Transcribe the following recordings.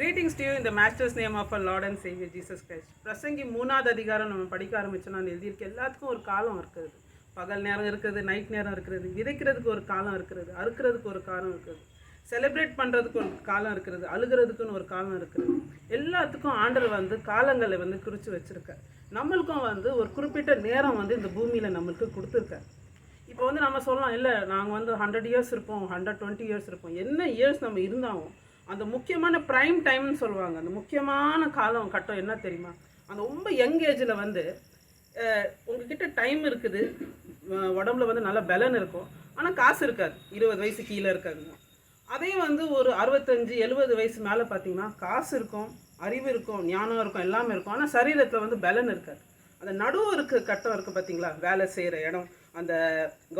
Greetings to you in the Master's name of our Lord and Savior Jesus Christ. பிரசங்கி 3வது அதிகாரம் நம்ம படிக்க ஆரம்பிச்சோம்னா எழுதியிருக்க எல்லாத்துக்கும் ஒரு காலம் இருக்குது. பகல் நேரம் இருக்குது, நைட் நேரம் இருக்குது, விதைக்கிறதுக்கு ஒரு காலம் இருக்குது, அறுக்கிறதுக்கு ஒரு காலம் இருக்குது, செலிப்ரேட் பண்ணுறதுக்கு ஒரு காலம் இருக்குது, அழுகிறதுக்குன்னு ஒரு காலம் இருக்குது. எல்லாத்துக்கும் ஆண்டவர் காலங்களை குறித்து வச்சுருக்கார். நம்மளுக்கும் ஒரு குறிப்பிட்ட நேரம் இந்த பூமியில் நம்மளுக்கு கொடுத்துருக்கார். இப்போ நம்ம சொல்லலாம், இல்லை நாங்கள் 100 இயர்ஸ் இருப்போம், 120 இயர்ஸ் இருப்போம். என்ன இயர்ஸ் நம்ம இருந்தாலும் அந்த முக்கியமான ப்ரைம் டைம்னு சொல்லுவாங்க. அந்த முக்கியமான கட்டம் என்ன தெரியுமா? அந்த ரொம்ப யங் ஏஜில் உங்ககிட்ட டைம் இருக்குது, உடம்புல நல்ல பலன் இருக்கும், ஆனால் காசு இருக்காது. 20 வயசு கீழே இருக்காதுங்க. அதே ஒரு 65-70 வயசு மேலே பார்த்தீங்கன்னா காசு இருக்கும், அறிவு இருக்கும், ஞானம் இருக்கும், எல்லாமே இருக்கும், ஆனால் சரீரத்தில் பலன் இருக்காது. அந்த நடுவு கட்டம் இருக்குது பார்த்தீங்களா? வேலை செய்கிற இடம் அந்த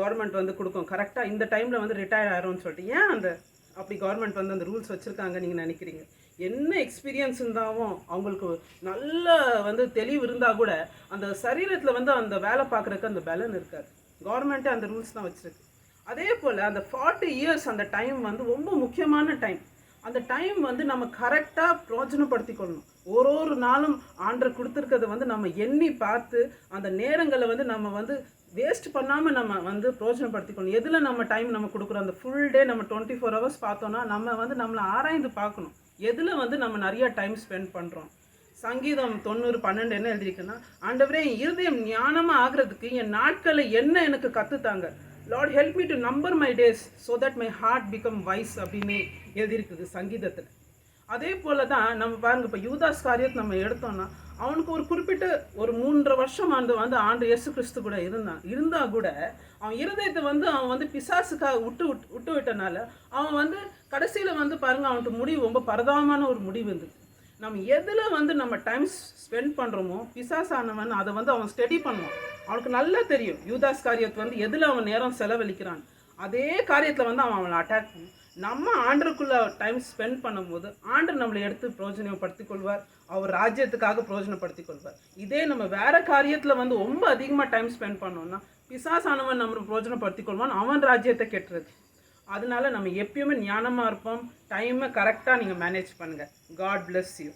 கவர்மெண்ட் கொடுக்கும் கரெக்டாக இந்த டைமில் ரிட்டையர் ஆகிறோம்னு சொல்லிட்டு. ஏன் அப்படி கவர்மெண்ட் அந்த ரூல்ஸ் வச்சுருக்காங்க நீங்கள் நினைக்கிறீங்க? என்ன எக்ஸ்பீரியன்ஸ் இருந்தாலும் அவங்களுக்கு நல்ல தெளிவு இருந்தால் கூட அந்த சரீரத்தில் அந்த வேலை பார்க்குறதுக்கு அந்த பலன் இருக்காது. கவர்மெண்ட்டே அந்த ரூல்ஸ் தான் வச்சுருக்கு. அதே போல் அந்த 40 இயர்ஸ் அந்த டைம் ரொம்ப முக்கியமான டைம். அந்த டைம் நம்ம கரெக்டாக பிரயோஜனப்படுத்திக்கொள்ளணும். ஒரு நாளும் ஆண்டர் கொடுத்துருக்கிறது நம்ம எண்ணி பார்த்து அந்த நேரங்களை நம்ம வேஸ்ட் பண்ணாமல் நம்ம பிரயோஜனப்படுத்திக்கணும். எதில் நம்ம டைம் நம்ம கொடுக்குறோம்? அந்த ஃபுல் டே நம்ம 24 ஹவர்ஸ் பார்த்தோன்னா நம்ம நம்மளை ஆராய்ந்து பார்க்கணும். எதில் நம்ம நிறைய டைம் ஸ்பெண்ட் பண்ணுறோம். சங்கீதம் 90:12 என்ன எழுதியிருக்குன்னா, ஆண்டவரே என் இருதயம் ஞானமாக ஆகிறதுக்கு என் நாட்களை என்ன எனக்கு கற்றுத்தாங்க. Lord help me to number my days so that my heart become wise அப்படின்னு எழுதியிருக்குது சங்கீதத்தில். அதே போல் தான் நம்ம பாருங்கள், இப்போ யூதாஸ் காரியத்தை நம்ம எடுத்தோம்னா அவனுக்கு ஒரு குறிப்பிட்ட ஒரு 3.5 வருஷம் ஆண்டு இயேசு கிறிஸ்து கூட இருந்தால் கூட அவன் இருதயத்தை அவன் பிசாசுக்காக விட்டு விட்டனால அவன் கடைசியில் பாருங்கள் அவனுக்கு முடிவு ரொம்ப பரதாமான ஒரு முடிவு இருந்தது. நம்ம எதில் நம்ம டைம் ஸ்பெண்ட் பண்ணுறோமோ பிசாசானவன் அதை அவன் ஸ்டடி பண்ணுவான். அவனுக்கு நல்லா தெரியும் யூதாஸ் காரியத்தை எதில் அவன் நேரம் செலவழிக்கிறான். அதே காரியத்தில் அவனை அட்டாக் பண்ணும். நம்ம ஆண்டருக்குள்ளே டைம் ஸ்பெண்ட் பண்ணும்போது ஆண்டர் நம்மளை எடுத்து பிரயோஜனப்படுத்திக் கொள்வார். அவர் ராஜ்யத்துக்காக பிரயோஜனப்படுத்திக் கொள்வார். இதே நம்ம வேறு காரியத்தில் ரொம்ப அதிகமாக டைம் ஸ்பெண்ட் பண்ணோம்னா பிசாசானவன் நம்ம பிரயோஜனப்படுத்திக் கொள்வான், அவன் ராஜ்யத்தை கெட்டுறது. அதனால நம்ம எப்பயுமே ஞானமாக இருப்போம். டைமை கரெக்டாக நீங்கள் மேனேஜ் பண்ணுங்கள். God bless you.